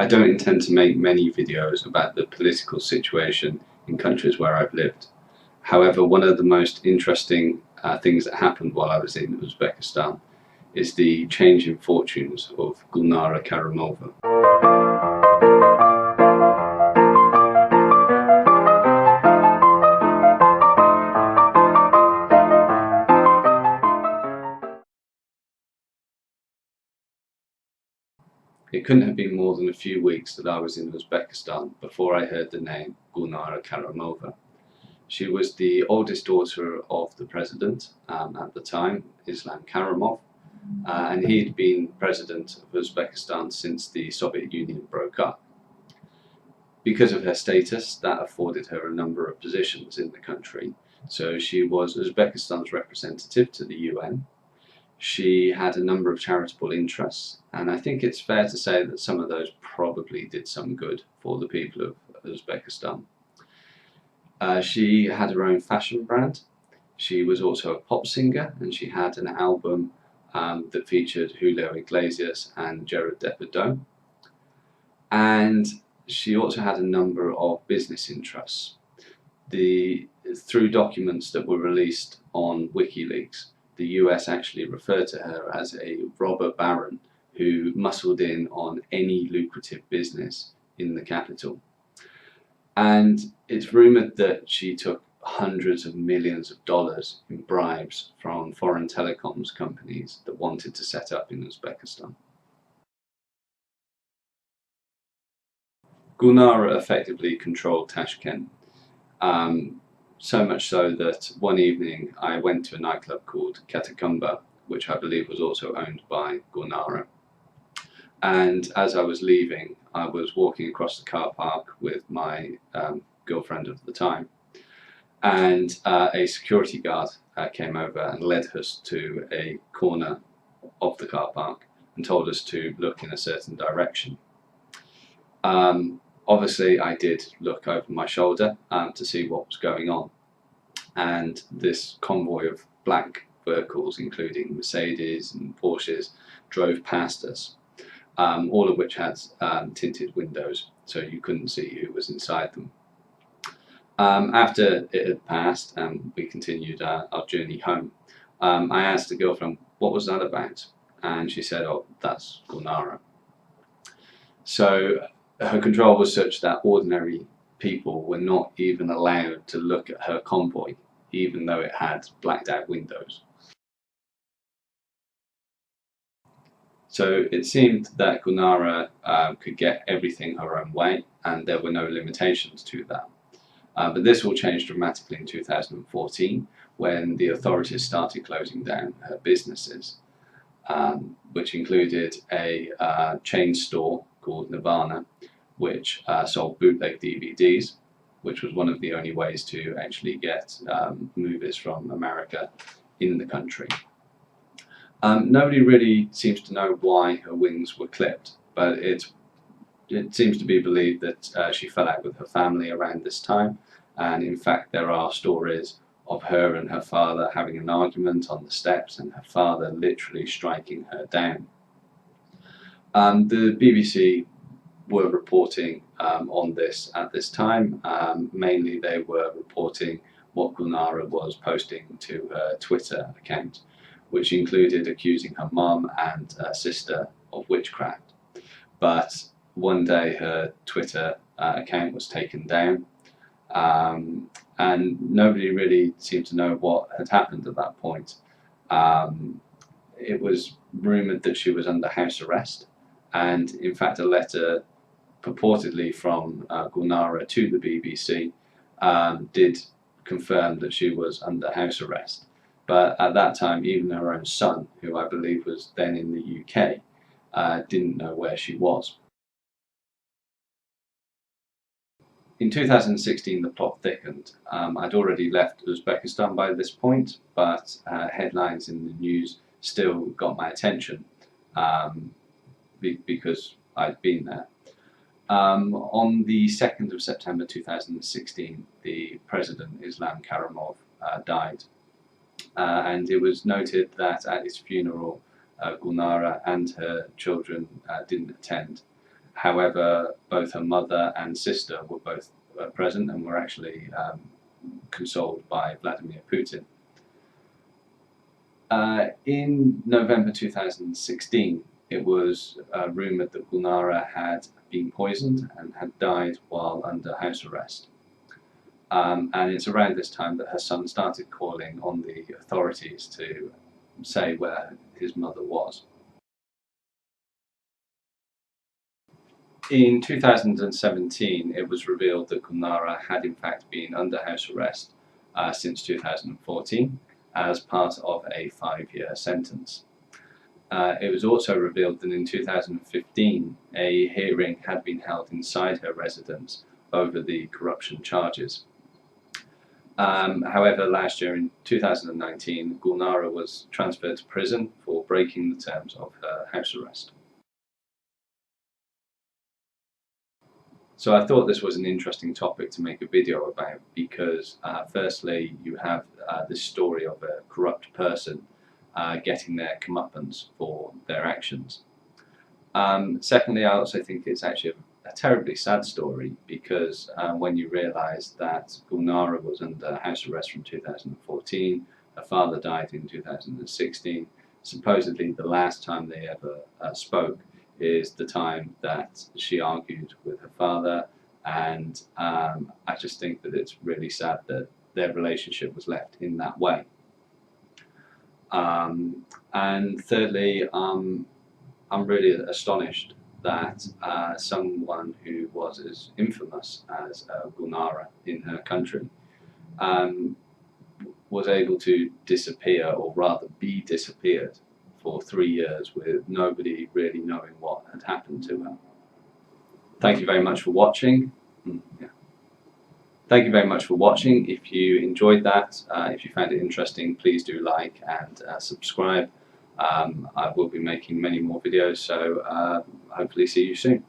I don't intend to make many videos about the political situation in countries where I've lived. However, one of the most interesting things that happened while I was in Uzbekistan is the change in fortunes of Gulnara Karimova. It couldn't have been more than a few weeks that I was in Uzbekistan before I heard the name Gulnara Karimova. She was the oldest daughter of the president at the time, Islam Karimov, and he'd been president of Uzbekistan since the Soviet Union broke up. Because of her status, that afforded her a number of positions in the country. So she was Uzbekistan's representative to the UN. She had a number of charitable interests, and I think it's fair to say that some of those probably did some good for the people of Uzbekistan. She had her own fashion brand. She was also a pop singer, and she had an album that featured Julio Iglesias and Gerard Depardieu. And she also had a number of business interests. Through documents that were released on WikiLeaks, the US actually referred to her as a robber baron who muscled in on any lucrative business in the capital. And it's rumoured that she took hundreds of millions of dollars in bribes from foreign telecoms companies that wanted to set up in Uzbekistan. Gulnara effectively controlled Tashkent. So much so that one evening I went to a nightclub called Katakumba, which I believe was also owned by Gulnara. And as I was leaving, I was walking across the car park with my girlfriend of the time. And a security guard came over and led us to a corner of the car park and told us to look in a certain direction. Obviously, I did look over my shoulder to see what was going on, and this convoy of black vehicles, including Mercedes and Porsches, drove past us, all of which had tinted windows, so you couldn't see who was inside them. After it had passed and we continued our journey home, I asked the girlfriend, what was that about? And she said, oh, that's Gulnara. So her control was such that ordinary people were not even allowed to look at her convoy, even though it had blacked out windows. So it seemed that Gulnara could get everything her own way, and there were no limitations to that. But this will change dramatically in 2014, when the authorities started closing down her businesses, which included a chain store called Nirvana, which sold bootleg DVDs, which was one of the only ways to actually get movies from America in the country. Nobody really seems to know why her wings were clipped, but it seems to be believed that she fell out with her family around this time, and in fact there are stories of her and her father having an argument on the steps and her father literally striking her down. The BBC were reporting on this at this time. Mainly they were reporting what Gulnara was posting to her Twitter account, which included accusing her mum and sister of witchcraft. But one day her Twitter account was taken down, and nobody really seemed to know what had happened at that point. It was rumoured that she was under house arrest, and in fact a letter purportedly from Gulnara to the BBC did confirm that she was under house arrest. But at that time, even her own son, who I believe was then in the UK, didn't know where she was. In 2016, the plot thickened. I'd already left Uzbekistan by this point, but headlines in the news still got my attention because I'd been there. On the 2nd of September 2016, the president, Islam Karimov, died. And it was noted that at his funeral, Gulnara and her children didn't attend. However, both her mother and sister were both present and were actually consoled by Vladimir Putin. In November 2016, it was rumoured that Gulnara had been poisoned and had died while under house arrest. And it's around this time that her son started calling on the authorities to say where his mother was. In 2017, it was revealed that Gulnara had in fact been under house arrest since 2014 as part of a 5-year sentence. It was also revealed that in 2015 a hearing had been held inside her residence over the corruption charges. However, last year in 2019, Gulnara was transferred to prison for breaking the terms of her house arrest. So I thought this was an interesting topic to make a video about because firstly you have this story of a corrupt person getting their comeuppance for their actions. Secondly, I also think it's actually a terribly sad story because when you realise that Gulnara was under house arrest from 2014, her father died in 2016, supposedly the last time they ever spoke is the time that she argued with her father, and I just think that it's really sad that their relationship was left in that way. And thirdly, I'm really astonished that someone who was as infamous as Gulnara in her country was able to disappear, or rather be disappeared, for 3 years with nobody really knowing what had happened to her. Thank you very much for watching. Thank you very much for watching. If you enjoyed that, if you found it interesting, please do like and subscribe. I will be making many more videos, so hopefully see you soon.